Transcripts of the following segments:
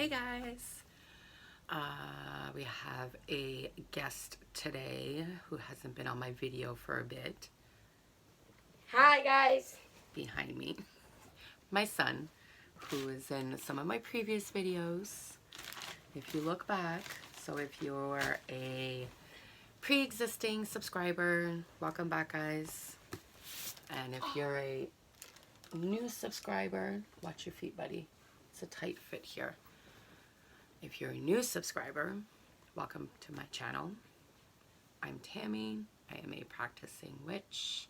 Hey guys, we have a guest today who hasn't been on my video for a bit. Hi guys. Behind me, my son, who is in some of my previous videos. If you look back, so if you're a pre-existing subscriber, welcome back guys. And if you're a new subscriber, watch your feet, buddy. It's a tight fit here. If you're a new subscriber, welcome to my channel. I'm Tammy. I am a practicing witch.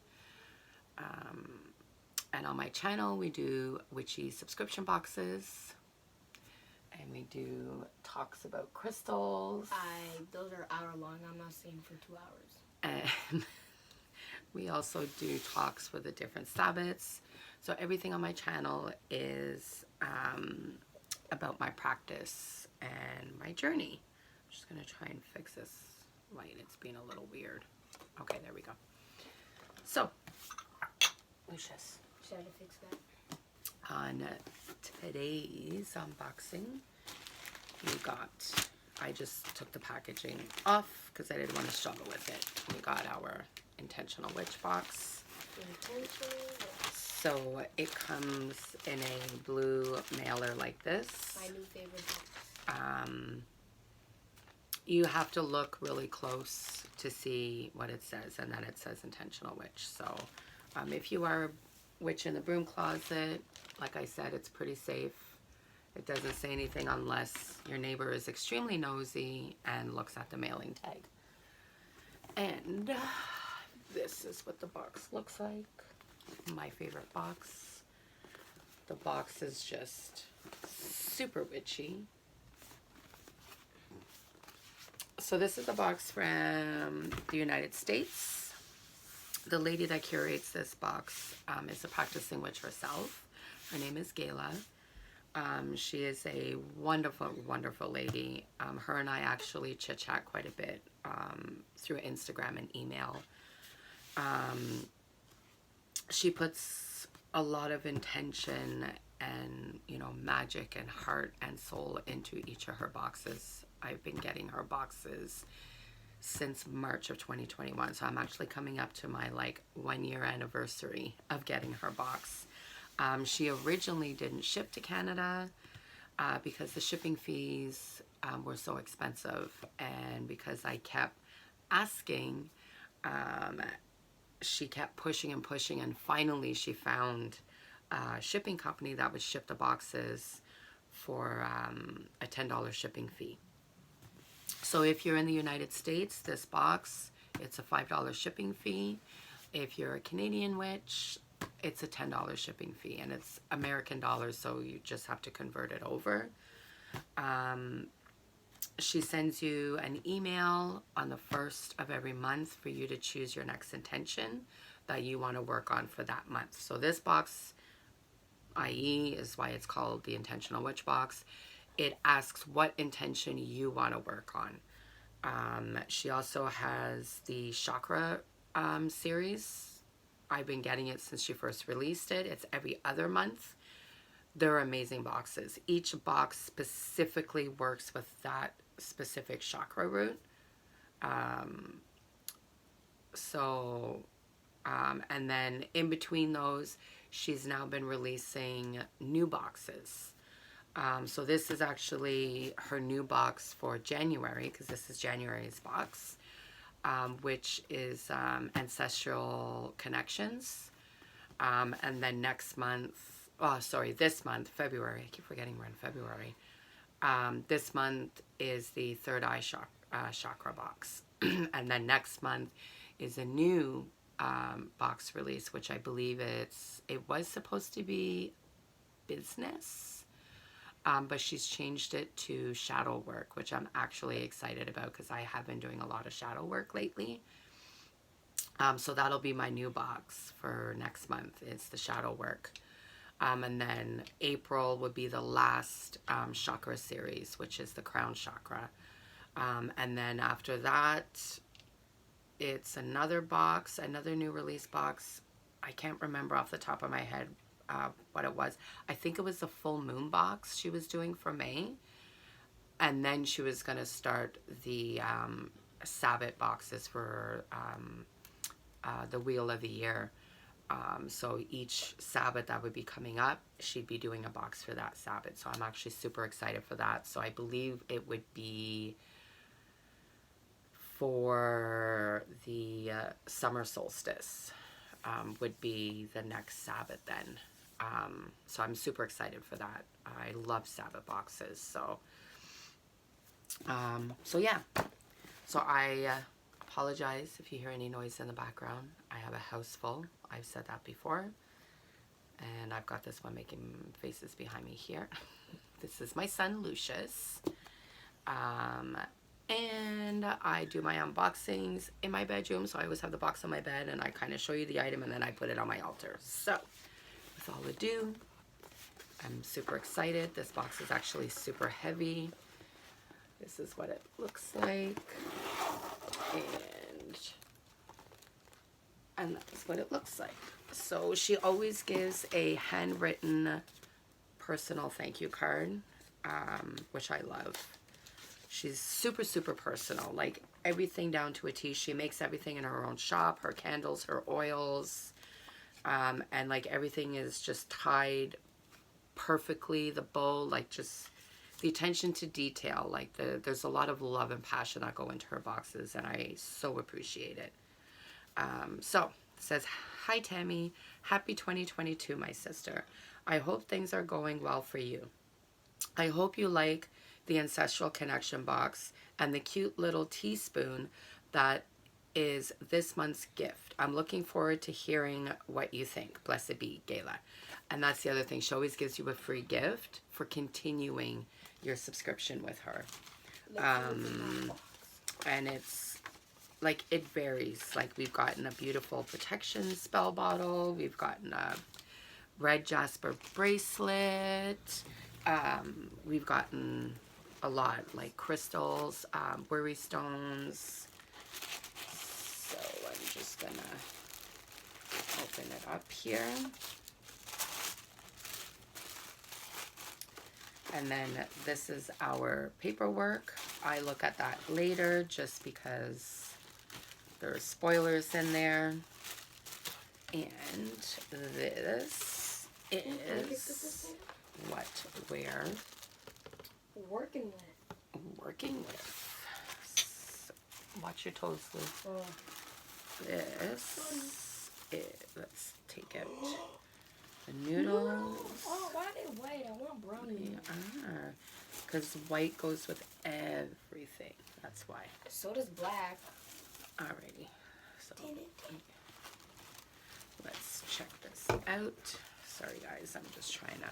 And on my channel, we do witchy subscription boxes. And we do talks about crystals. Those are hour long. I'm not staying for 2 hours. And we also do talks with the different Sabbats. So everything on my channel is about my practice and my journey. I'm just going to try and fix this light. It's being a little weird. Okay, there we go. So, Lucius. Should I fix that? On today's unboxing, we got, I just took the packaging off because I didn't want to struggle with it. We got our Intentional Witch box. So it comes in a blue mailer like this. My new favorite box. You have to look really close to see what it says, and then it says Intentional Witch. So if you are a witch in the broom closet, like I said, it's pretty safe. It doesn't say anything unless your neighbor is extremely nosy and looks at the mailing tag. And this is what the box looks like. My favorite box. The box is just super witchy. So this is a box from the United States. The lady that curates this box is a practicing witch herself. Her name is Gayla. She is a wonderful, wonderful lady. Her and I actually chit-chat quite a bit through Instagram and email. She puts a lot of intention and, you know, magic and heart and soul into each of her boxes. I've been getting her boxes since March of 2021. So I'm actually coming up to my 1 year anniversary of getting her box. She originally didn't ship to Canada because the shipping fees were so expensive, and because I kept asking, she kept pushing and pushing, and finally she found a shipping company that would ship the boxes for a $10 shipping fee. So if you're in the United States, this box, it's a $5 shipping fee. If you're a Canadian witch, it's a $10 shipping fee, and it's American dollars, so you just have to convert it over. She sends you an email on the 1st of every month for you to choose your next intention that you want to work on for that month. So this box, i.e., is why it's called the Intentional Witch box. It asks what intention you want to work on. She also has the chakra series. I've been getting it since she first released it. It's every other month. They're amazing boxes. Each box specifically works with that specific chakra root. And then in between those, she's now been releasing new boxes. So this is actually her new box for January, because this is January's box, which is Ancestral Connections. And then next month, this month, February, I keep forgetting we're in February. This month is the Third Eye Chakra box. And then next month is a new box release, which I believe it was supposed to be business. But she's changed it to shadow work, which I'm actually excited about because I have been doing a lot of shadow work lately. So that'll be my new box for next month. It's the shadow work. And then April would be the last chakra series, which is the crown chakra. And then after that, it's another box, another new release box. I can't remember off the top of my head what it was. I think it was the full moon box she was doing for May. And then she was going to start the Sabbath boxes for the Wheel of the Year. So each Sabbath that would be coming up, she'd be doing a box for that Sabbath. So I'm actually super excited for that. So I believe it would be for the summer solstice, would be the next Sabbath then. So I'm super excited for that. I love Sabbath boxes. So yeah. So I apologize if you hear any noise in the background. I have a house full. I've said that before. And I've got this one making faces behind me here. This is my son, Lucius. And I do my unboxings in my bedroom. So I always have the box on my bed and I kind of show you the item and then I put it on my altar. So with all ado, I'm super excited. This box is actually super heavy. This is what it looks like. And that's what it looks like. So she always gives a handwritten personal thank you card, which I love. She's super, super personal, like everything down to a T. She makes everything in her own shop, her candles, her oils, and like everything is just tied perfectly. The bow, like just the attention to detail, like there's a lot of love and passion that go into her boxes, and I so appreciate it. So it says, "Hi Tammy, happy 2022, my sister. I hope things are going well for you. I hope you like the Ancestral Connection box and the cute little teaspoon that is this month's gift. I'm looking forward to hearing what you think. Blessed be, Gayla." And that's the other thing. She always gives you a free gift for continuing your subscription with her. And it's like, it varies. Like, we've gotten a beautiful protection spell bottle. We've gotten a red jasper bracelet. We've gotten a lot, like crystals, worry stones. So I'm just gonna open it up here. And then this is our paperwork. I look at that later just because there are spoilers in there. And this is what we're working with. So, watch your toes, Lou. Oh. This is, let's take out the noodles. Oh, why are they white? I want brownie. Because white goes with everything. That's why. So does black. Alrighty. So let's check this out. Sorry guys, I'm just trying to,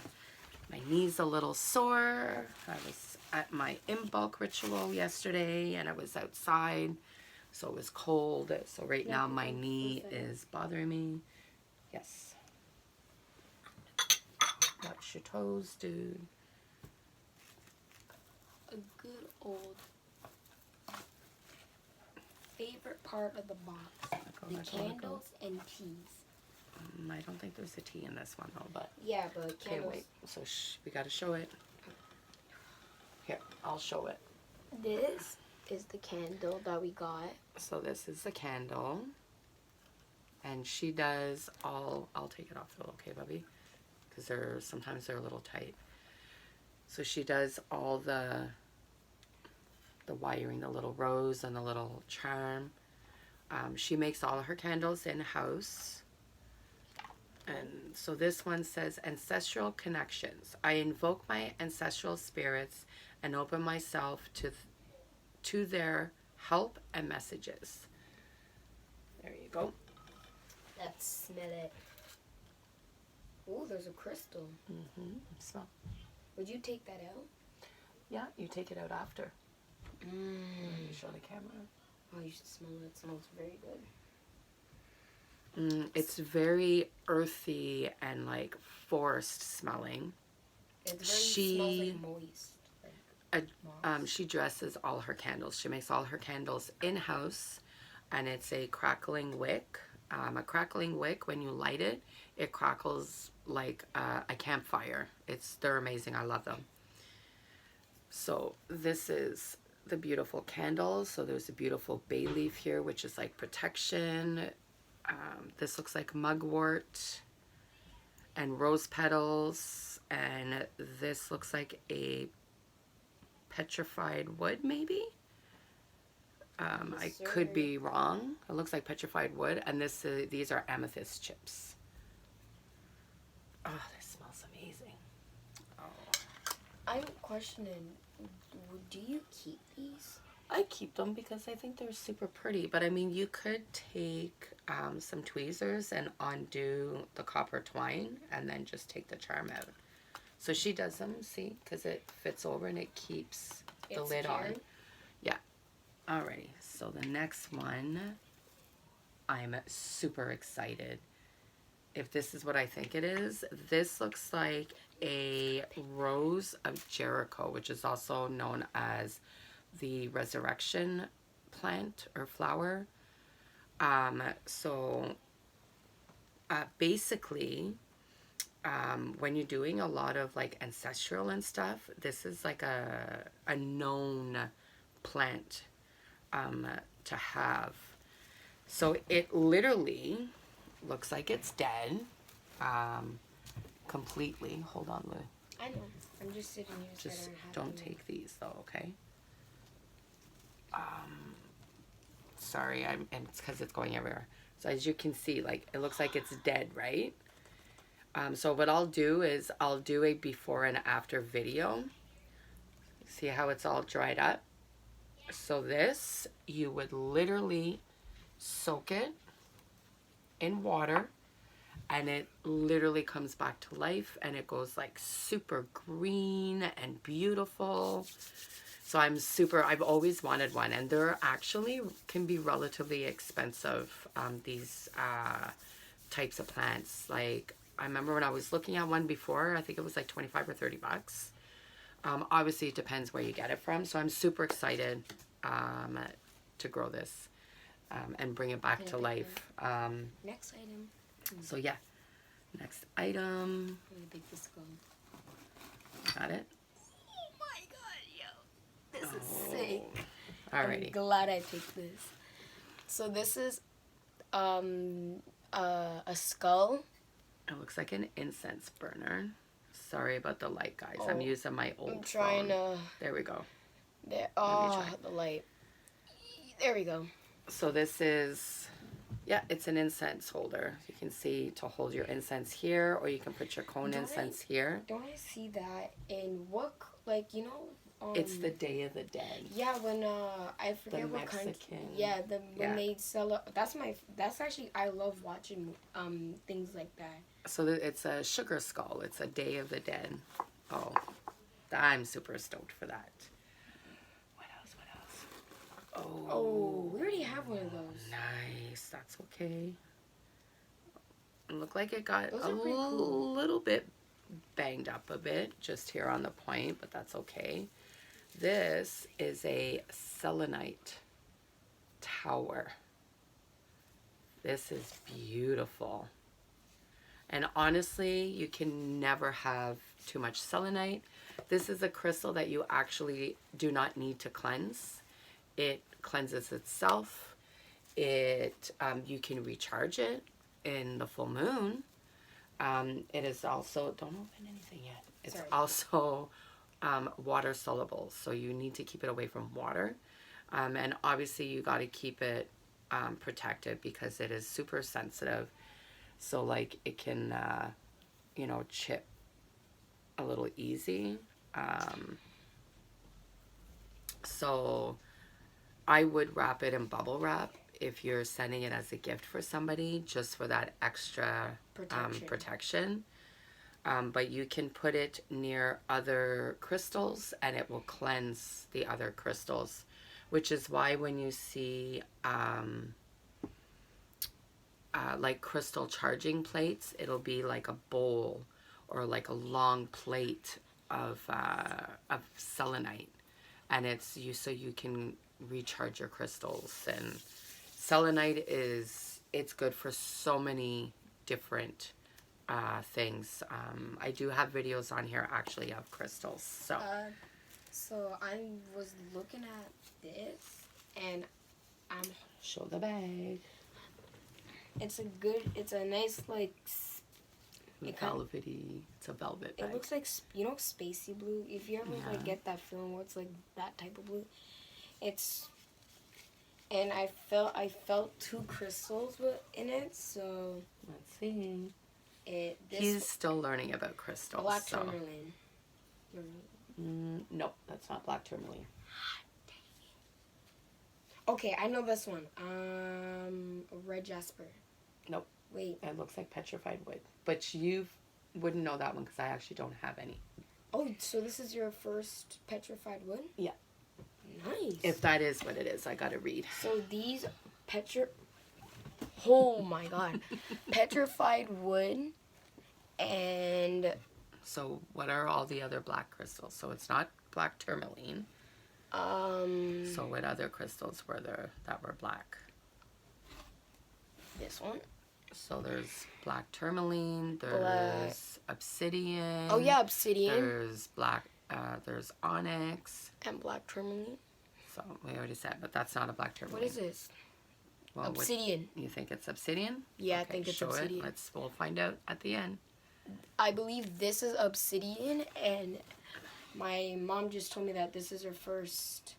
my knee's a little sore. I was at my in-bulk ritual yesterday and I was outside, so it was cold. So right now my knee is bothering me. Yes. Watch your toes, dude. A good old favorite part of the box. The candles and teas. I don't think there's a tea in this one though, but yeah, but okay, candles. wait. So we gotta show it. Here, I'll show it. This is the candle that we got. So this is the candle, and she does all. I'll take it off though, okay, Bubby? Because sometimes they're a little tight. So she does all the wiring, the little rose and the little charm. She makes all her candles in-house. And so this one says, "Ancestral Connections. I invoke my ancestral spirits and open myself to their help and messages." There you go. Let's smell it. Oh, there's a crystal. Smell. Would you take that out? Yeah, you take it out after. You show the camera. Oh, you should smell it. It smells very good. It's very earthy and like forest smelling. It's very smells like moist. Like she dresses all her candles. She makes all her candles in-house, and it's a crackling wick. A crackling wick, when you light it, it crackles like a campfire. They're amazing. I love them. So this is the beautiful candle. So there's a beautiful bay leaf here, which is like protection. This looks like mugwort and rose petals. And this looks like a petrified wood, maybe. I could be wrong. It looks like petrified wood. And these are amethyst chips. Oh, this smells amazing. Oh. I'm questioning, do you keep these? I keep them because I think they're super pretty. But I mean, you could take some tweezers and undo the copper twine and then just take the charm out. So she does them, see, because it fits over and it keeps the lid on. Yeah. Alrighty. So the next one, I'm super excited. If this is what I think it is, this looks like a Rose of Jericho, which is also known as the resurrection plant or flower. Basically, when you're doing a lot of like ancestral and stuff, this is like a known plant to have. So it literally looks like it's dead completely. Hold on, Lou. I know. I'm just sitting here. Just so I don't take these though, okay? Sorry, and it's because it's going everywhere. So as you can see, like it looks like it's dead, right? So what I'll do is I'll do a before and after video. See how it's all dried up? So this, you would literally soak it in water and it literally comes back to life and it goes like super green and beautiful. So I've always wanted one, and they're actually can be relatively expensive, these types of plants. Like I remember when I was looking at one before, I think it was like 25 or 30 bucks. Obviously it depends where you get it from. So I'm super excited to grow this and bring it back to life. Next item. So yeah, next item. Really big this go. Got it? Oh my god, yo. This is sick. Alrighty. I'm glad I picked this. So this is a skull. It looks like an incense burner. Sorry about the light, guys. Oh, I'm using my old I'm trying phone. to... There we go. There. Oh, the light. There we go. So this is, yeah, it's an incense holder. You can see to hold your incense here, or you can put your cone incense here. Don't I see that in what, like, you know... it's the Day of the Dead. Yeah, when, I forget what country... Yeah, when they sell... That's actually... I love watching, things like that. So it's a sugar skull. It's a Day of the Dead. Oh, I'm super stoked for that. What else? Oh, we already have one of those. Nice. That's okay. It looked like it got Those a are pretty cool. little bit banged up a bit just here on the point, but that's okay. This is a selenite tower. This is beautiful. And honestly, you can never have too much selenite. This is a crystal that you actually do not need to cleanse. It cleanses itself. You can recharge it in the full moon. It is also, don't open anything yet. It's also water soluble, so you need to keep it away from water. And obviously you got to keep it protected because it is super sensitive. So like it can, you know, chip a little easy. So I would wrap it in bubble wrap if you're sending it as a gift for somebody, just for that extra protection. But you can put it near other crystals and it will cleanse the other crystals, which is why when you see like crystal charging plates, it'll be like a bowl or like a long plate of selenite, and it's so you can recharge your crystals. And selenite it's good for so many different things. I do have videos on here actually of crystals. So So I was looking at this, and I'm. Show the bag. It's a nice like. Velvety. It's a velvet bag. It looks like spacey blue. If you ever like get that film where it's like that type of blue, it's. And I felt two crystals in it, so. Let's see. This He's still learning about crystals. Black tourmaline. Nope, that's not black tourmaline. Okay, I know this one. Red jasper. Nope. Wait. It looks like petrified wood. But you wouldn't know that one because I actually don't have any. Oh, so this is your first petrified wood? Yeah. Nice. If that is what it is, I gotta read. So these oh my god. Petrified wood and... So what are all the other black crystals? So it's not black tourmaline. So what other crystals were there that were black? This one. So there's black tourmaline, there's obsidian. Oh yeah, obsidian. There's there's onyx. And black tourmaline. So we already said, but that's not a black tourmaline. What is this? Well, obsidian. You think it's obsidian? Yeah, okay, I think it's obsidian. We'll find out at the end. I believe this is obsidian, and my mom just told me that this is her first.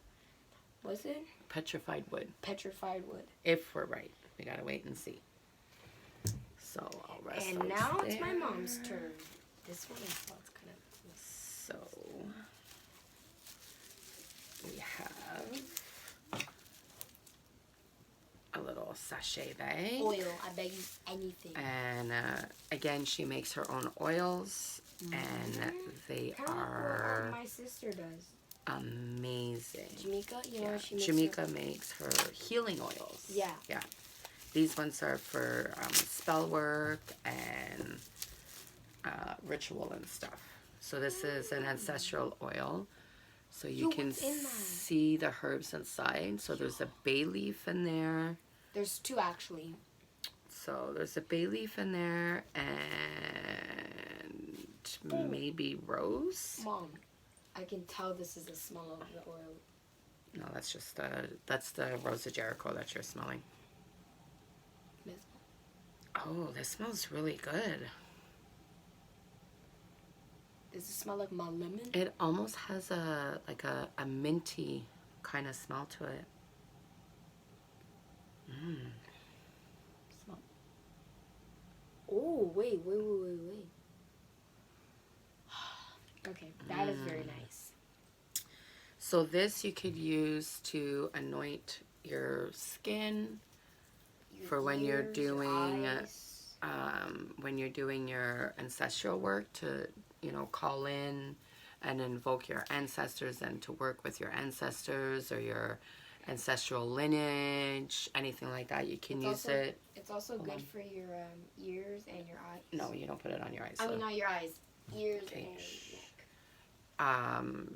Was it? Petrified wood. Petrified wood. If we're right, we gotta wait and see. So I'll rest. And now it's my mom's turn. This one is what's kind of. So we have a little sachet bag. Oil, I beg you, anything. And again, she makes her own oils, and they are. My sister does. Amazing. Jamaica, Jamaica makes her healing oils. Yeah. Yeah. These ones are for spell work and ritual and stuff. So this is an ancestral oil. So you can see the herbs inside. So there's a bay leaf in there. There's two actually. So there's a bay leaf in there and maybe rose. Mom, I can tell this is the smell of the oil. No, that's just the Rose of Jericho that you're smelling. Oh, this smells really good. Does it smell like my lemon? It almost has a minty kind of smell to it. Smell. Oh, wait. Okay, that is very nice. So this you could use to anoint your skin for when you're doing your ancestral work, to call in and invoke your ancestors and to work with your ancestors or your ancestral lineage, anything like that. You can use it. It's also good for your ears and your eyes. No, you don't put it on your eyes. I mean, not your eyes, ears and neck.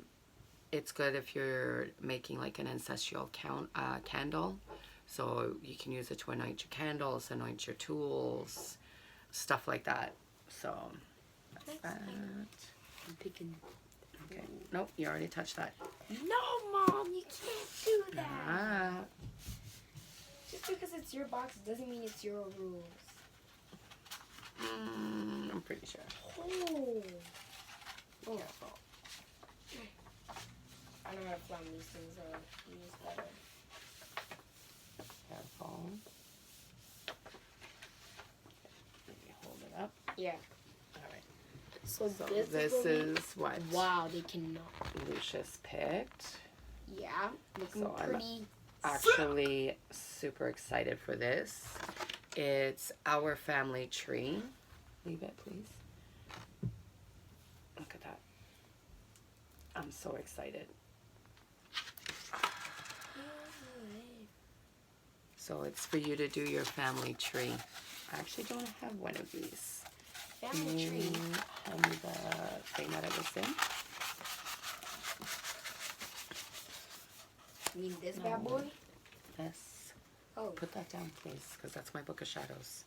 It's good if you're making like an ancestral candle. So you can use it to anoint your candles, anoint your tools, stuff like that. So that's that. I'm picking. Okay. Nope, you already touched that. No, Mom, you can't do that. Ah. Just because it's your box doesn't mean it's your rules. I'm pretty sure. Oh. Careful. I know how to flatten these things up. Use better. Careful. Maybe hold it up. Yeah. All right. So this is what? Wow, they cannot. Lucius picked. Yeah, looking pretty. I'm actually super excited for this. It's our family tree. Leave it, please. Look at that. I'm so excited. So it's for you to do your family tree. I actually don't have one of these. Family tree? Hand me the thing that it was in. You mean this bad boy? This. Oh. Put that down, please, because that's my book of shadows.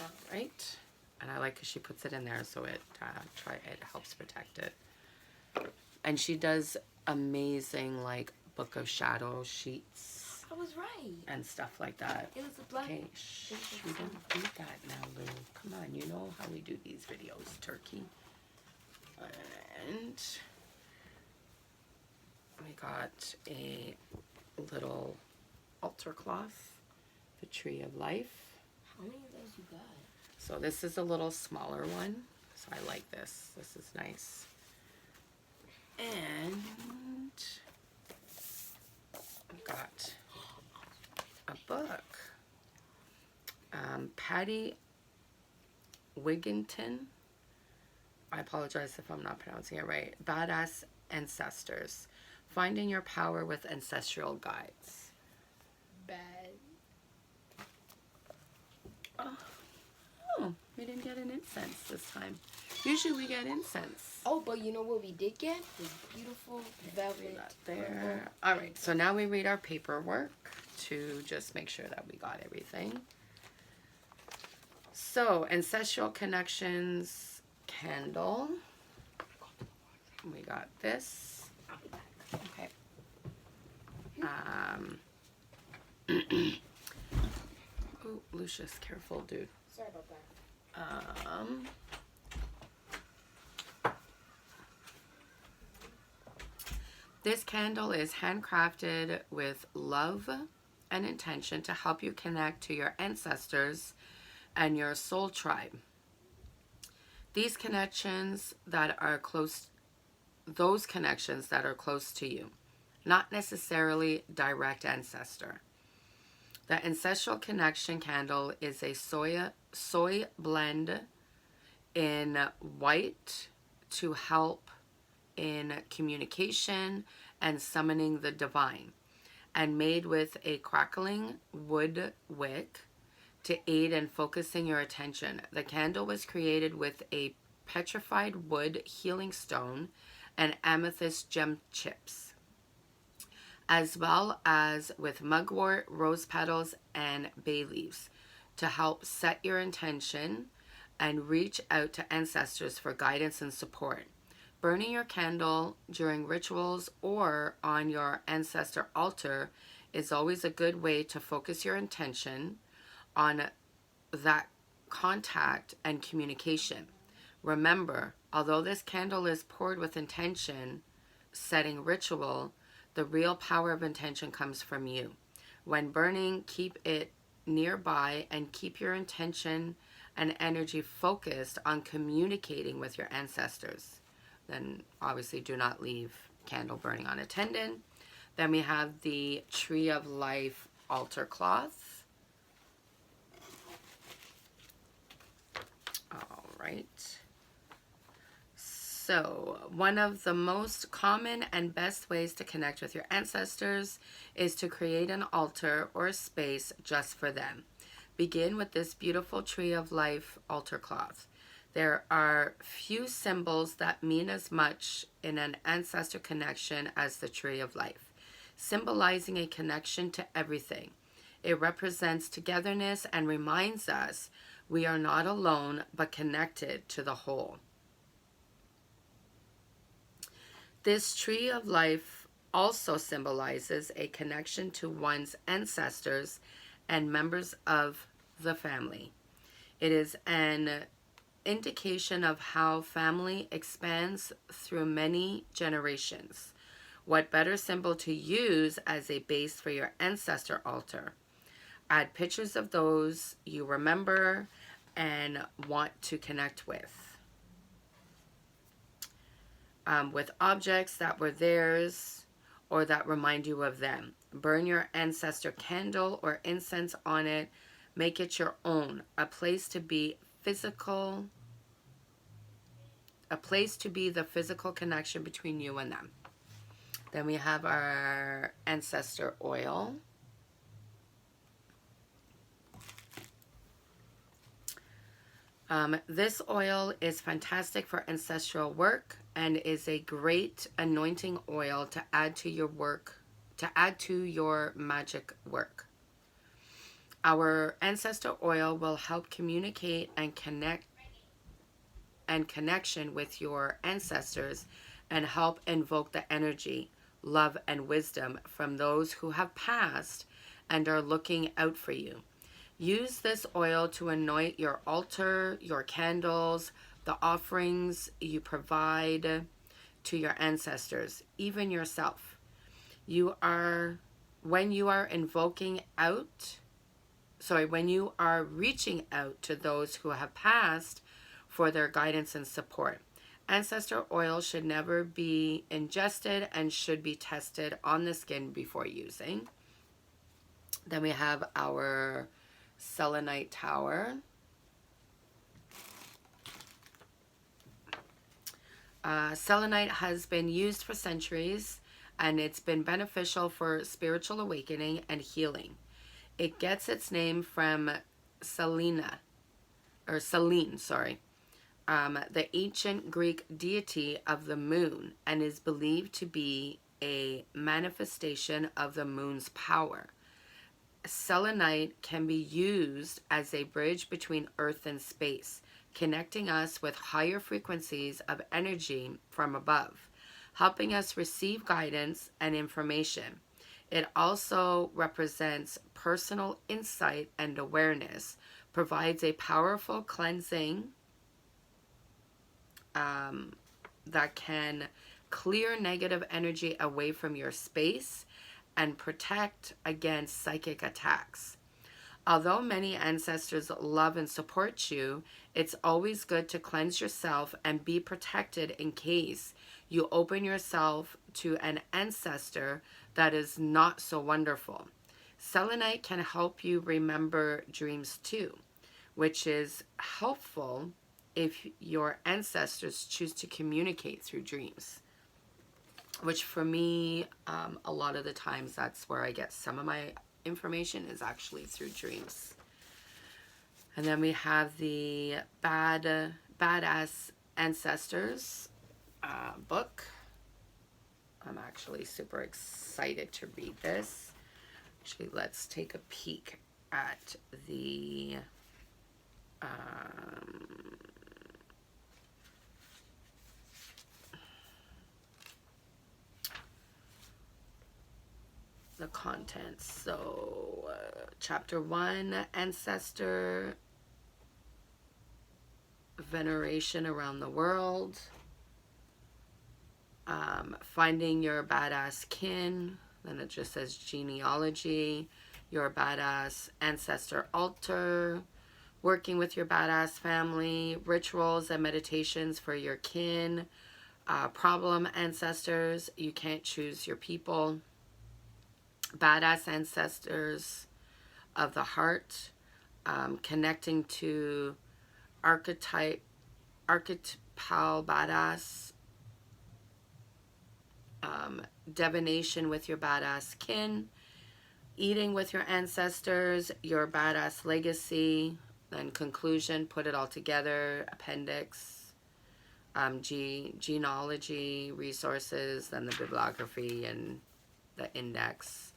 All right. And I like because she puts it in there so it helps protect it. And she does amazing, like, Book of Shadow sheets. I was right. And stuff like that. It was a black. Okay, shh, we don't do that now, Lou. Come on, you know how we do these videos, Turkey. And we got a little altar cloth, the Tree of Life. How many of those you got? So this is a little smaller one. So I like this. This is nice. And we got a book. Patty Wigginton. I apologize if I'm not pronouncing it right. Badass Ancestors. Finding Your Power with Ancestral Guides. Bad. Oh, we didn't get an incense this time. Usually we get incense. Oh, but you know what we did get? This beautiful velvet. There. All right, so now we read our paperwork to just make sure that we got everything. So, Ancestral Connections candle. We got this. Okay. Oh, Lucius, careful, dude. Sorry about that. This candle is handcrafted with love and intention to help you connect to your ancestors and your soul tribe. These connections that are close, those connections that are close to you, not necessarily direct ancestor. The Ancestral Connection candle is a soy blend in white to help in communication and summoning the divine, and made with a crackling wood wick to aid in focusing your attention. The candle was created with a petrified wood healing stone and amethyst gem chips, as well as with mugwort, rose petals, and bay leaves to help set your intention and reach out to ancestors for guidance and support. Burning your candle during rituals or on your ancestor altar is always a good way to focus your intention on that contact and communication. Remember, although this candle is poured with intention, setting ritual, the real power of intention comes from you. When burning, keep it nearby and keep your intention and energy focused on communicating with your ancestors. Then obviously do not leave candle burning unattended. Then we have the Tree of Life altar cloth. All right. So, one of the most common and best ways to connect with your ancestors is to create an altar or a space just for them. Begin with this beautiful Tree of Life altar cloth. There are few symbols that mean as much in an ancestor connection as the Tree of Life, symbolizing a connection to everything. It represents togetherness and reminds us we are not alone but connected to the whole. This Tree of Life also symbolizes a connection to one's ancestors and members of the family. It is an indication of how family expands through many generations. What better symbol to use as a base for your ancestor altar? Add pictures of those you remember and want to connect with objects that were theirs or that remind you of them. Burn your ancestor candle or incense on it. Make it your own, a place to be physical, a place to be the physical connection between you and them. Then we have our ancestor oil. This oil is fantastic for ancestral work and is a great anointing oil to add to your work, to add to your magic work. Our ancestor oil will help communicate and connection with your ancestors and help invoke the energy, love, and wisdom from those who have passed and are looking out for you. Use this oil to anoint your altar, your candles, the offerings you provide to your ancestors, even yourself. When you are reaching out to those who have passed for their guidance and support. Ancestor oil should never be ingested and should be tested on the skin before using. Then we have our selenite tower. Selenite has been used for centuries, and it's been beneficial for spiritual awakening and healing. It gets its name from Selene, the ancient Greek deity of the moon, and is believed to be a manifestation of the moon's power. Selenite can be used as a bridge between Earth and space, connecting us with higher frequencies of energy from above, helping us receive guidance and information. It also represents personal insight and awareness, provides a powerful cleansing that can clear negative energy away from your space and protect against psychic attacks. Although many ancestors love and support you, it's always good to cleanse yourself and be protected in case you open yourself to an ancestor that is not so wonderful. Selenite can help you remember dreams too, which is helpful if your ancestors choose to communicate through dreams. Which for me, a lot of the times that's where I get some of my information is actually through dreams. And then we have the Badass Ancestors book. I'm actually super excited to read this. Actually, let's take a peek at the contents. So, chapter 1, Ancestor Veneration Around the World. Finding your badass kin. Then it just says genealogy, your badass ancestor altar, working with your badass family, rituals and meditations for your kin, problem ancestors, you can't choose your people, badass ancestors of the heart, connecting to archetypal badass, divination with your badass kin, eating with your ancestors, your badass legacy, then conclusion, put it all together, appendix, genealogy, resources, then the bibliography and the index.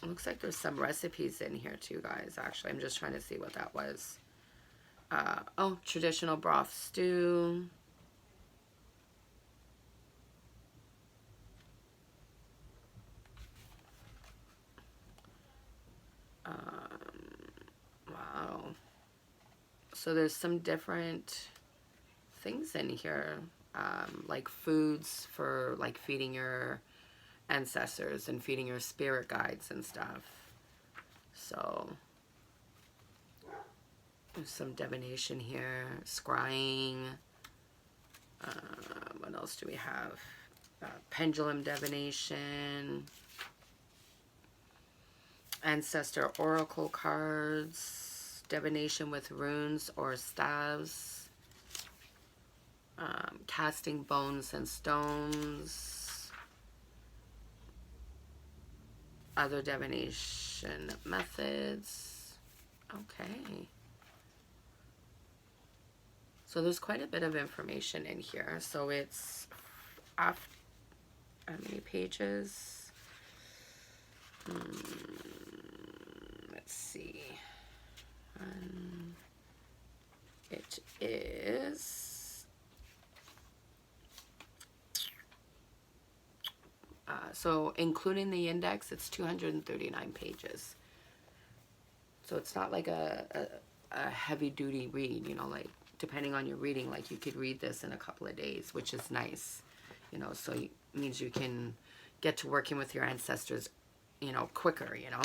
Looks like there's some recipes in here too, guys. Actually, I'm just trying to see what that was. Traditional broth stew. Wow. So there's some different things in here, like foods for like feeding your ancestors and feeding your spirit guides and stuff. So there's some divination here, scrying. What else do we have? Pendulum divination, ancestor oracle cards, divination with runes or staves, casting bones and stones, other divination methods. Okay. So there's quite a bit of information in here. So it's how many pages? Let's see. It is, so including the index, it's 239 pages. So it's not like a heavy duty read, you know, like depending on your reading, like you could read this in a couple of days, which is nice, you know, so it means you can get to working with your ancestors, you know, quicker, you know.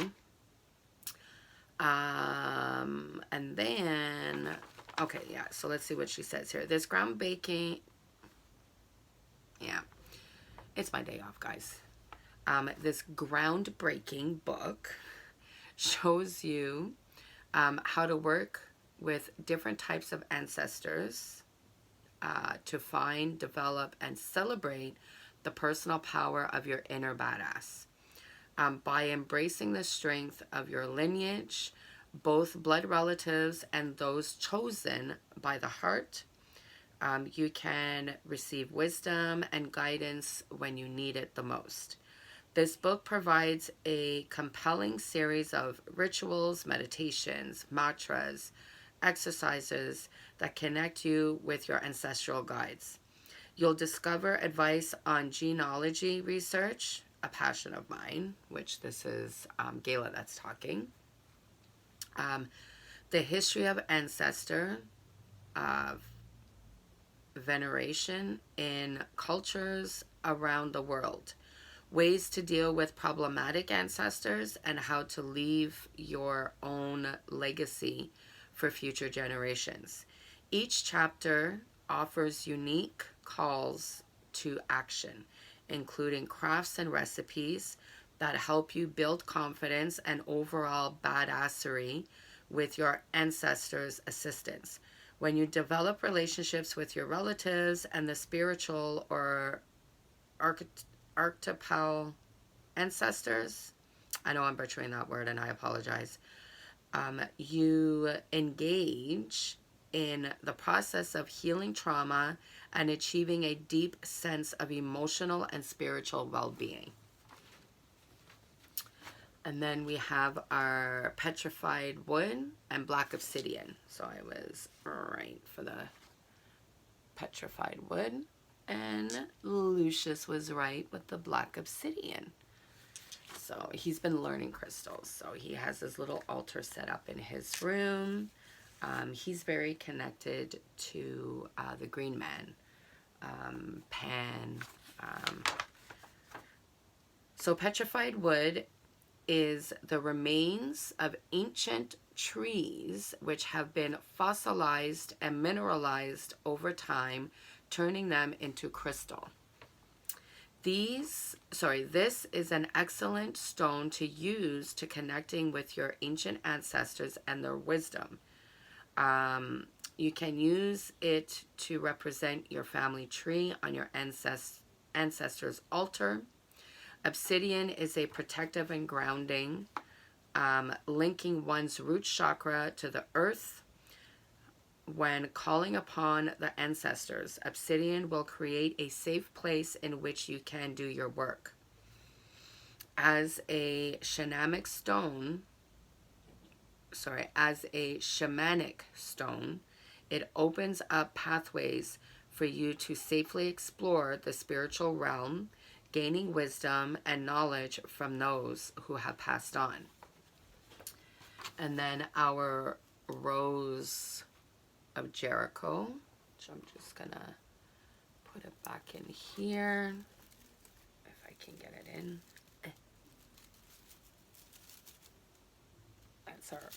And then, okay, yeah, so let's see what she says here. This groundbreaking, yeah, it's my day off, guys. This groundbreaking book shows you how to work with different types of ancestors to find, develop, and celebrate the personal power of your inner badass. By embracing the strength of your lineage, both blood relatives and those chosen by the heart, you can receive wisdom and guidance when you need it the most. This book provides a compelling series of rituals, meditations, mantras, exercises that connect you with your ancestral guides. You'll discover advice on genealogy research, a passion of mine, which this is Gayla that's talking. The history of ancestor veneration in cultures around the world, ways to deal with problematic ancestors, and how to leave your own legacy for future generations. Each chapter offers unique calls to action, including crafts and recipes that help you build confidence and overall badassery with your ancestors' assistance. When you develop relationships with your relatives and the spiritual or archetypal ancestors, I know I'm butchering that word and I apologize, you engage in the process of healing trauma and achieving a deep sense of emotional and spiritual well-being. And then we have our petrified wood and black obsidian. So I was right for the petrified wood. And Lucius was right with the black obsidian. So he's been learning crystals. So he has his little altar set up in his room. He's very connected to the Green Man, Pan. So petrified wood is the remains of ancient trees which have been fossilized and mineralized over time, turning them into crystal. This is an excellent stone to use to connecting with your ancient ancestors and their wisdom. You can use it to represent your family tree on your ancestors' altar. Obsidian is a protective and grounding, linking one's root chakra to the earth. When calling upon the ancestors, obsidian will create a safe place in which you can do your work. As a shamanic stone, it opens up pathways for you to safely explore the spiritual realm, gaining wisdom and knowledge from those who have passed on. And then our Rose of Jericho, which I'm just gonna put it back in here if I can get it in. That's our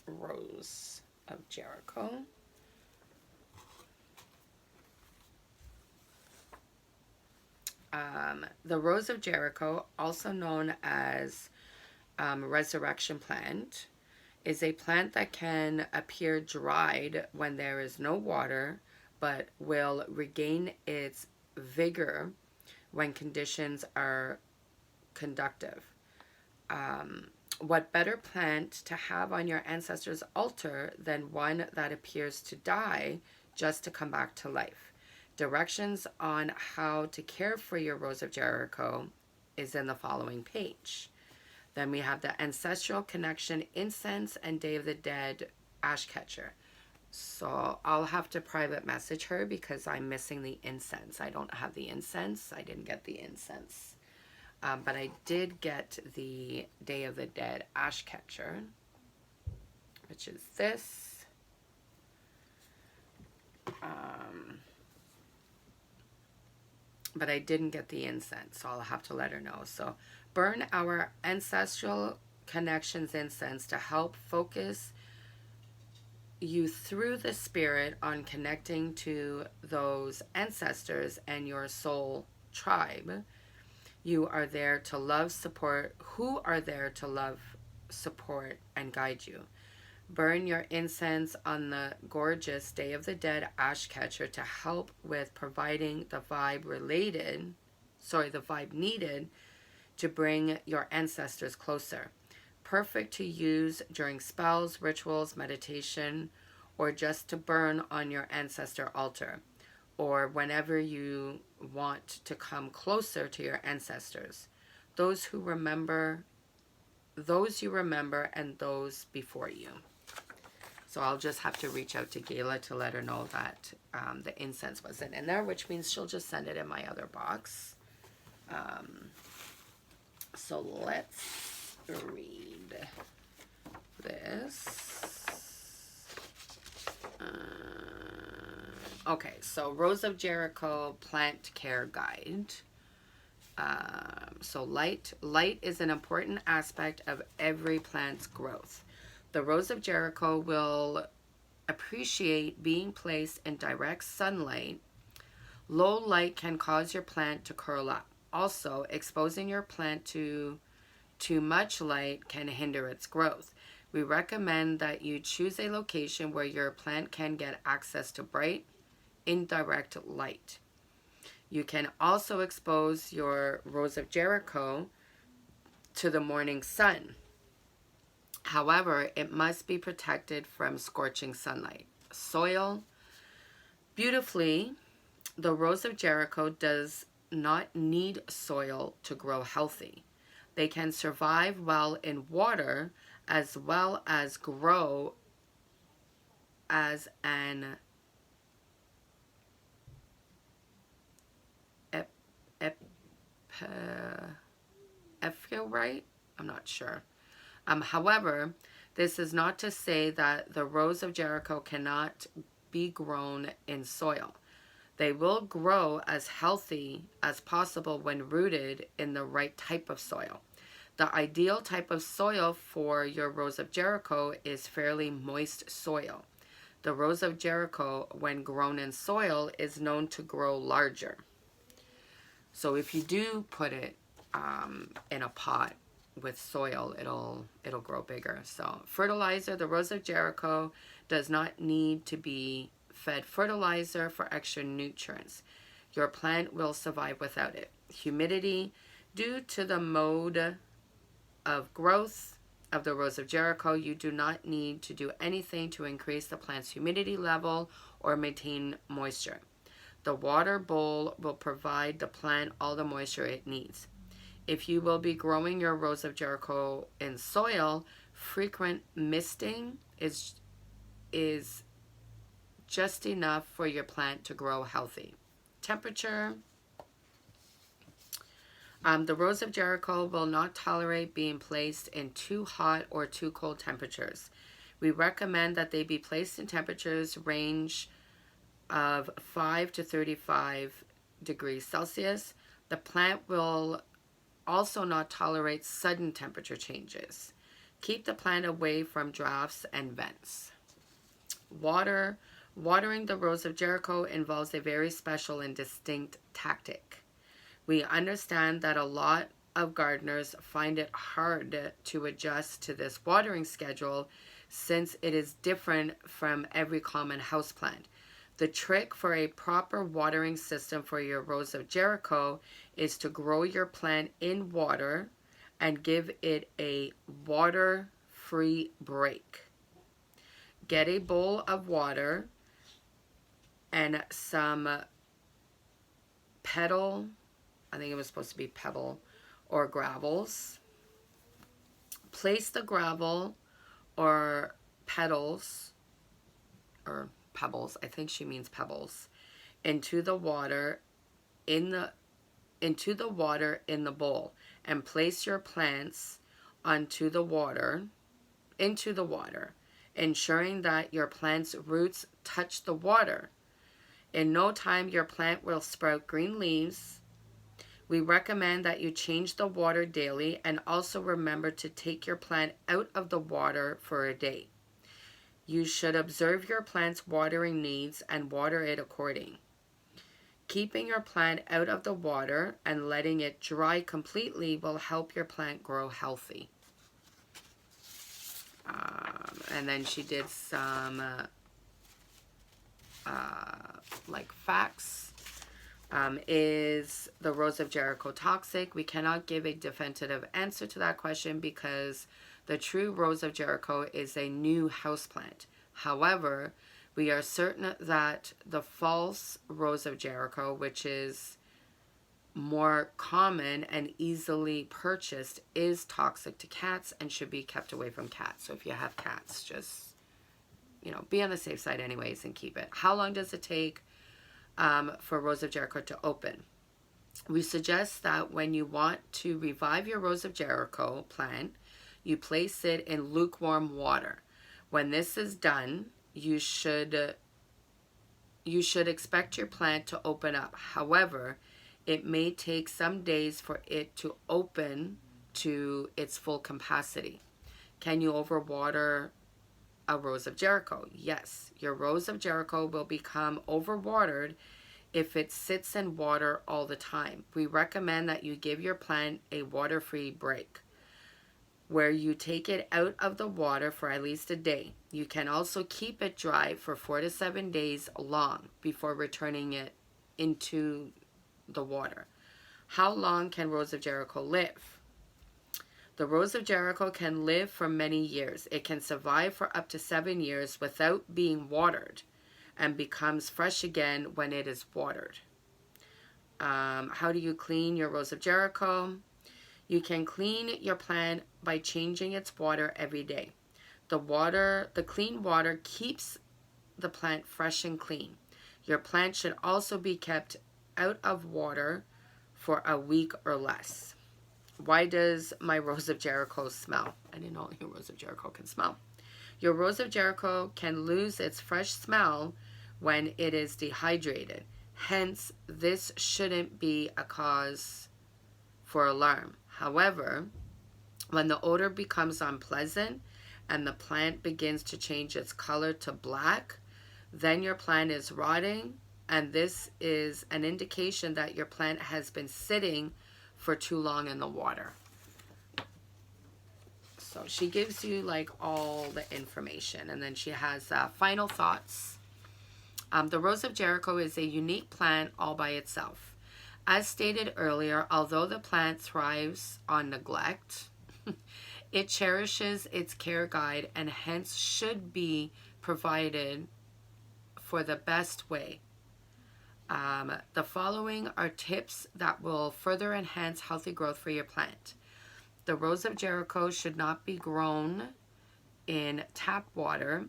Rose of Jericho. The Rose of Jericho, also known as resurrection plant, is a plant that can appear dried when there is no water, but will regain its vigor when conditions are conducive. What better plant to have on your ancestors' altar than one that appears to die just to come back to life? Directions on how to care for your Rose of Jericho is in the following page. Then we have the Ancestral Connection Incense and Day of the Dead Ash Catcher. So I'll have to private message her because I'm missing the incense. I don't have the incense. I didn't get the incense. But I did get the Day of the Dead ash catcher, which is this. But I didn't get the incense, so I'll have to let her know. So burn our ancestral connections incense to help focus you through the spirit on connecting to those ancestors and your soul tribe. You are there to love, support, who are there to love, support, and guide you. Burn your incense on the gorgeous Day of the Dead ash catcher to help with providing the vibe needed to bring your ancestors closer. Perfect to use during spells, rituals, meditation, or just to burn on your ancestor altar, or whenever you want to come closer to your ancestors, those you remember, and those before you. So I'll just have to reach out to Gayla to let her know that the incense wasn't in there, which means she'll just send it in my other box. So let's read this. Okay, so Rose of Jericho Plant Care Guide. So light is an important aspect of every plant's growth. The Rose of Jericho will appreciate being placed in direct sunlight. Low light can cause your plant to curl up. Also, exposing your plant to too much light can hinder its growth. We recommend that you choose a location where your plant can get access to bright, indirect light. You can also expose your Rose of Jericho to the morning sun. However, it must be protected from scorching sunlight. Soil. Beautifully, the Rose of Jericho does not need soil to grow healthy. They can survive well in water as well as grow as an ephemerate. I'm not sure. However, this is not to say that the Rose of Jericho cannot be grown in soil. They will grow as healthy as possible when rooted in the right type of soil. The ideal type of soil for your Rose of Jericho is fairly moist soil. The Rose of Jericho, when grown in soil, is known to grow larger. So if you do put it in a pot with soil, it'll grow bigger. So fertilizer, the Rose of Jericho does not need to be fed fertilizer for extra nutrients. Your plant will survive without it. Humidity, due to the mode of growth of the Rose of Jericho, you do not need to do anything to increase the plant's humidity level or maintain moisture. The water bowl will provide the plant all the moisture it needs. If you will be growing your Rose of Jericho in soil, frequent misting is just enough for your plant to grow healthy. Temperature. The Rose of Jericho will not tolerate being placed in too hot or too cold temperatures. We recommend that they be placed in temperatures range of 5 to 35 degrees Celsius. The plant will also not tolerate sudden temperature changes. Keep the plant away from drafts and vents. Water. Watering the Rose of Jericho involves a very special and distinct tactic. We understand that a lot of gardeners find it hard to adjust to this watering schedule since it is different from every common houseplant. The trick for a proper watering system for your Rose of Jericho is to grow your plant in water and give it a water-free break. Get a bowl of water and some petal, I think it was supposed to be pebble or gravels. Place the gravel or petals or pebbles, I think she means pebbles, into the water in the bowl, and place your plants onto the water into the water, ensuring that your plant's roots touch the water. In no time, your plant will sprout green leaves. We recommend that you change the water daily, and also remember to take your plant out of the water for a day. You should observe your plant's watering needs and water it according. Keeping your plant out of the water and letting it dry completely will help your plant grow healthy. And then she did some like facts. Is the Rose of Jericho toxic? We cannot give a definitive answer to that question because the true Rose of Jericho is a new houseplant. However, we are certain that the false Rose of Jericho, which is more common and easily purchased, is toxic to cats and should be kept away from cats. So if you have cats, just, be on the safe side anyways and keep it. How long does it take for Rose of Jericho to open? We suggest that when you want to revive your Rose of Jericho plant, you place it in lukewarm water. When this is done, you should expect your plant to open up. However, it may take some days for it to open to its full capacity. Can you overwater a Rose of Jericho? Yes, your Rose of Jericho will become overwatered if it sits in water all the time. We recommend that you give your plant a water-free break, where you take it out of the water for at least a day. You can also keep it dry for 4 to 7 days long before returning it into the water. How long can Rose of Jericho live? The Rose of Jericho can live for many years. It can survive for up to 7 years without being watered and becomes fresh again when it is watered. How do you clean your Rose of Jericho? You can clean your plant by changing its water every day. The clean water keeps the plant fresh and clean. Your plant should also be kept out of water for a week or less. Why does my Rose of Jericho smell? I didn't know your Rose of Jericho can smell. Your Rose of Jericho can lose its fresh smell when it is dehydrated. Hence, this shouldn't be a cause for alarm. However, when the odor becomes unpleasant and the plant begins to change its color to black, then your plant is rotting, and this is an indication that your plant has been sitting for too long in the water. So she gives you like all the information, and then she has final thoughts. The Rose of Jericho is a unique plant all by itself. As stated earlier, although the plant thrives on neglect, it cherishes its care guide and hence should be provided for the best way. The following are tips that will further enhance healthy growth for your plant. The Rose of Jericho should not be grown in tap water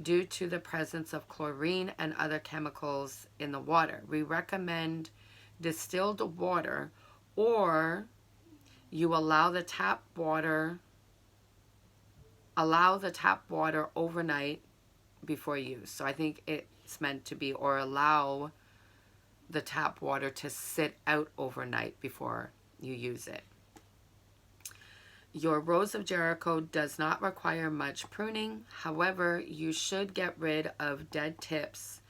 due to the presence of chlorine and other chemicals in the water. We recommend distilled water, or you allow the tap water overnight before use. So I think it's meant to be, or allow the tap water to sit out overnight before you use it. Your Rose of Jericho does not require much pruning. However, you should get rid of dead tips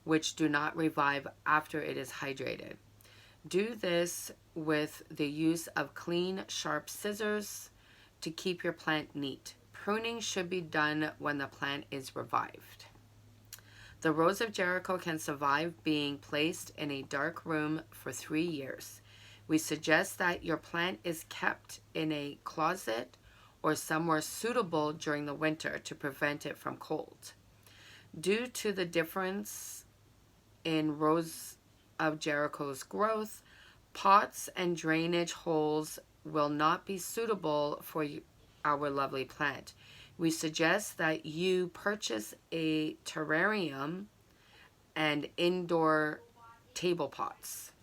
which do not revive after it is hydrated. Do this with the use of clean, sharp scissors to keep your plant neat. Pruning should be done when the plant is revived. The Rose of Jericho can survive being placed in a dark room for 3 years. We suggest that your plant is kept in a closet or somewhere suitable during the winter to prevent it from cold. Due to the difference in Rose of Jericho's growth, pots and drainage holes will not be suitable for our lovely plant. we suggest that you purchase a terrarium and indoor table pots.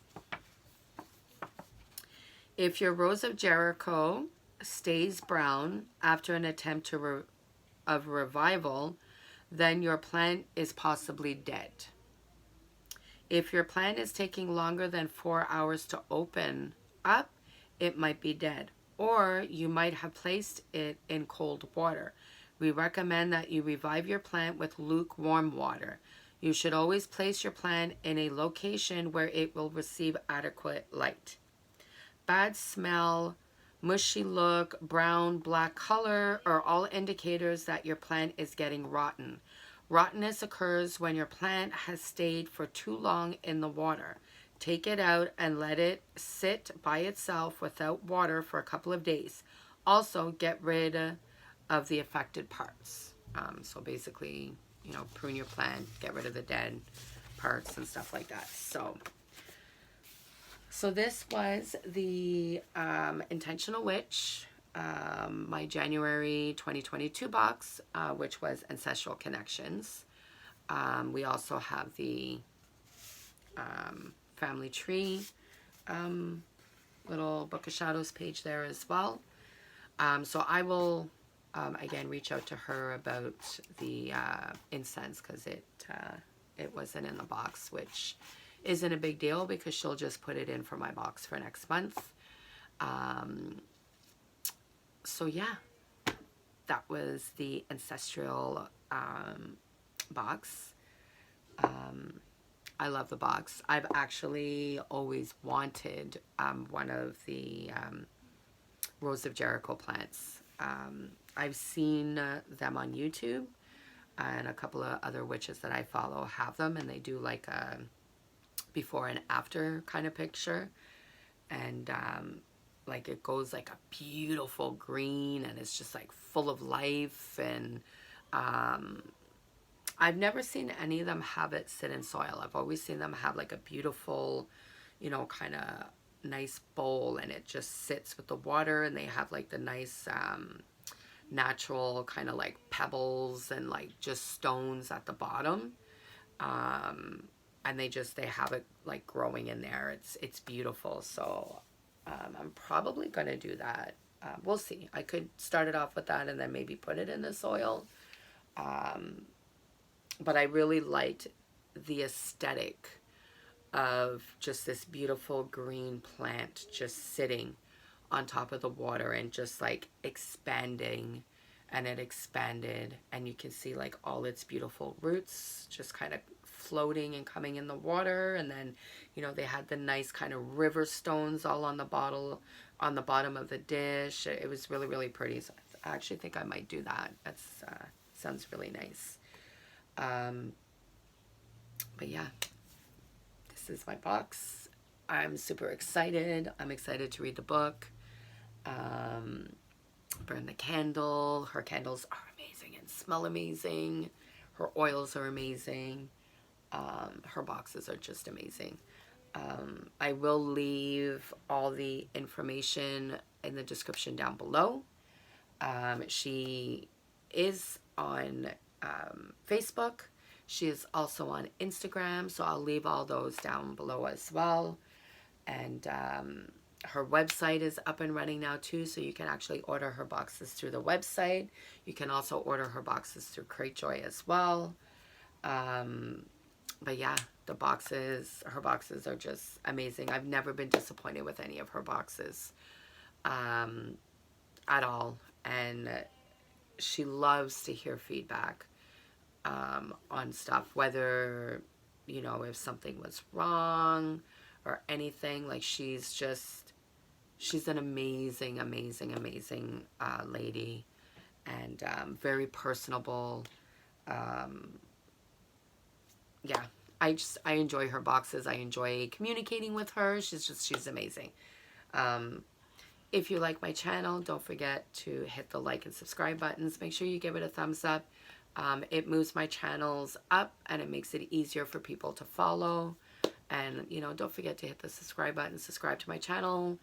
If your Rose of Jericho stays brown after an attempt of revival, then your plant is possibly dead. If your plant is taking longer than 4 hours to open up, it might be dead, or you might have placed it in cold water. We recommend that you revive your plant with lukewarm water. You should always place your plant in a location where it will receive adequate light. Bad smell, mushy look, brown, black color are all indicators that your plant is getting rotten. Rottenness occurs when your plant has stayed for too long in the water. Take it out and let it sit by itself without water for a couple of days. Also, get rid of the affected parts. So basically, prune your plant, get rid of the dead parts and stuff like that. So this was the Intentional Witch, my January 2022 box, which was Ancestral Connections. We also have the Family Tree little Book of Shadows page there as well. So I will, again, reach out to her about the incense, because it wasn't in the box, which isn't a big deal because she'll just put it in for my box for next month. So yeah, that was the Ancestral box. I love the box. I've actually always wanted one of the Rose of Jericho plants. I've seen them on YouTube, and a couple of other witches that I follow have them, and they do like a before and after kind of picture, and like it goes like a beautiful green, and it's just like full of life. And I've never seen any of them have it sit in soil. I've always seen them have like a beautiful, kind of nice bowl, and it just sits with the water, and they have like the nice natural kind of like pebbles and like just stones at the bottom. And they have it like growing in there. It's beautiful. So I'm probably going to do that. We'll see. I could start it off with that and then maybe put it in the soil. But I really liked the aesthetic of just this beautiful green plant just sitting on top of the water and just like expanding. And it expanded, and you can see like all its beautiful roots just kind of floating and coming in the water. And then they had the nice kind of river stones all on the bottom of the dish. It was really, really pretty. So I actually think I might do that. That's sounds really nice. But yeah, this is my box. I'm super excited. I'm excited to read the book. Burn the candle. Her candles are amazing and smell amazing. Her oils are amazing. Her boxes are just amazing. I will leave all the information in the description down below. She is on Facebook. She is also on Instagram, so I'll leave all those down below as well. And her website is up and running now too, so you can actually order her boxes through the website. You can also order her boxes through Cratejoy as well. But yeah, her boxes are just amazing. I've never been disappointed with any of her boxes at all. And she loves to hear feedback on stuff, whether, if something was wrong or anything. Like she's an amazing, amazing, amazing lady, and very personable. Yeah, I enjoy her boxes. I enjoy communicating with her. She's amazing. If you like my channel, don't forget to hit the like and subscribe buttons. Make sure you give it a thumbs up. It moves my channels up, and it makes it easier for people to follow. And, don't forget to hit the subscribe button, subscribe to my channel,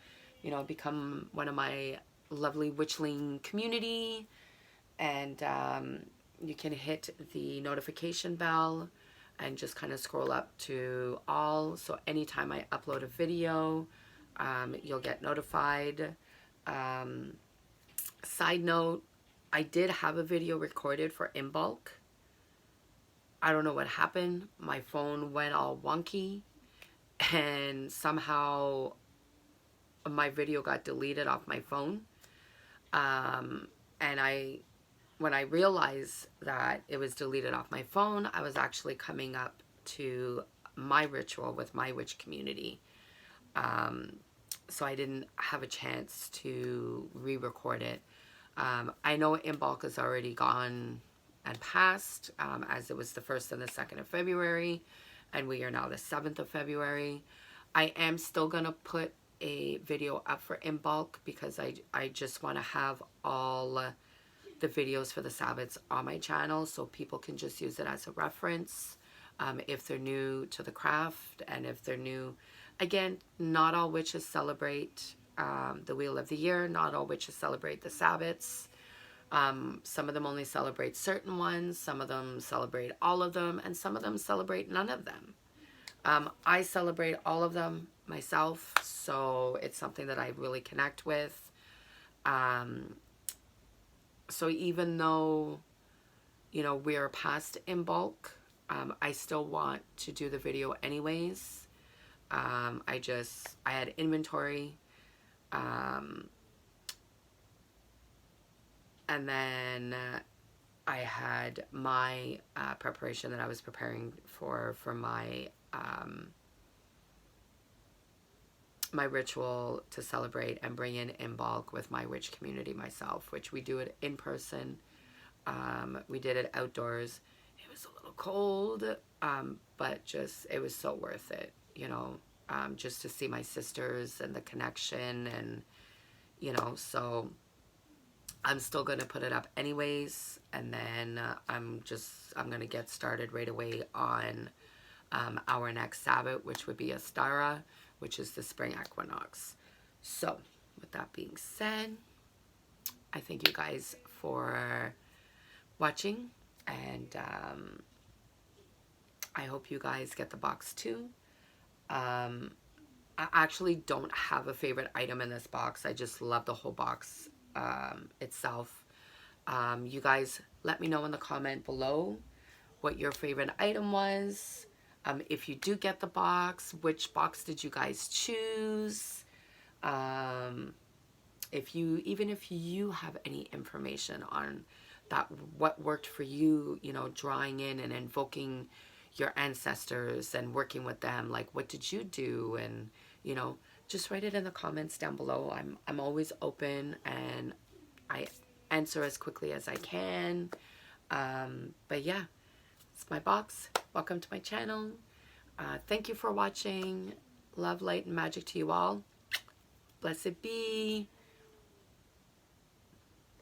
become one of my lovely witchling community. And you can hit the notification bell and just kind of scroll up to all. So anytime I upload a video, you'll get notified. Side note, I did have a video recorded for In Bulk. I don't know what happened. My phone went all wonky and somehow my video got deleted off my phone. And when I realized that it was deleted off my phone, I was actually coming up to my ritual with my witch community. So I didn't have a chance to re-record it. I know In Bulk is already gone and passed, as it was the 1st and the 2nd of February, and we are now the 7th of February. I am still going to put a video up for In Bulk because I just want to have all the videos for the Sabbats on my channel so people can just use it as a reference if they're new to the craft, and if they're new, again, not all witches celebrate the Wheel of the Year. Not all witches celebrate the Sabbats. Some of them only celebrate certain ones. Some of them celebrate all of them. And some of them celebrate none of them. I celebrate all of them myself. So it's something that I really connect with. So even though, you know, we're past In Bulk, I still want to do the video anyways. I had inventory. And then I had my preparation that I was preparing for my my ritual to celebrate and bring in Bulk with my witch community myself, which we do it in person. We did it outdoors. It was a little cold, but just, it was so worth it, you know, just to see my sisters and the connection, and, you know, so I'm still going to put it up anyways. And then I'm going to get started right away on our next Sabbath, which would be Astara, which is the spring equinox. So with that being said, I thank you guys for watching, and I hope you guys get the box too. I actually don't have a favorite item in this box. I just love the whole box itself. You guys let me know in the comment below what your favorite item was. If you do get the box, which box did you guys choose? Even if you have any information on that, what worked for you, you know, drawing in and invoking your ancestors and working with them, like what did you do? And, you know, just write it in the comments down below. I'm always open, and I answer as quickly as I can. But yeah, it's my box. Welcome to my channel. Thank you for watching. Love, light, and magic to you all. Blessed be.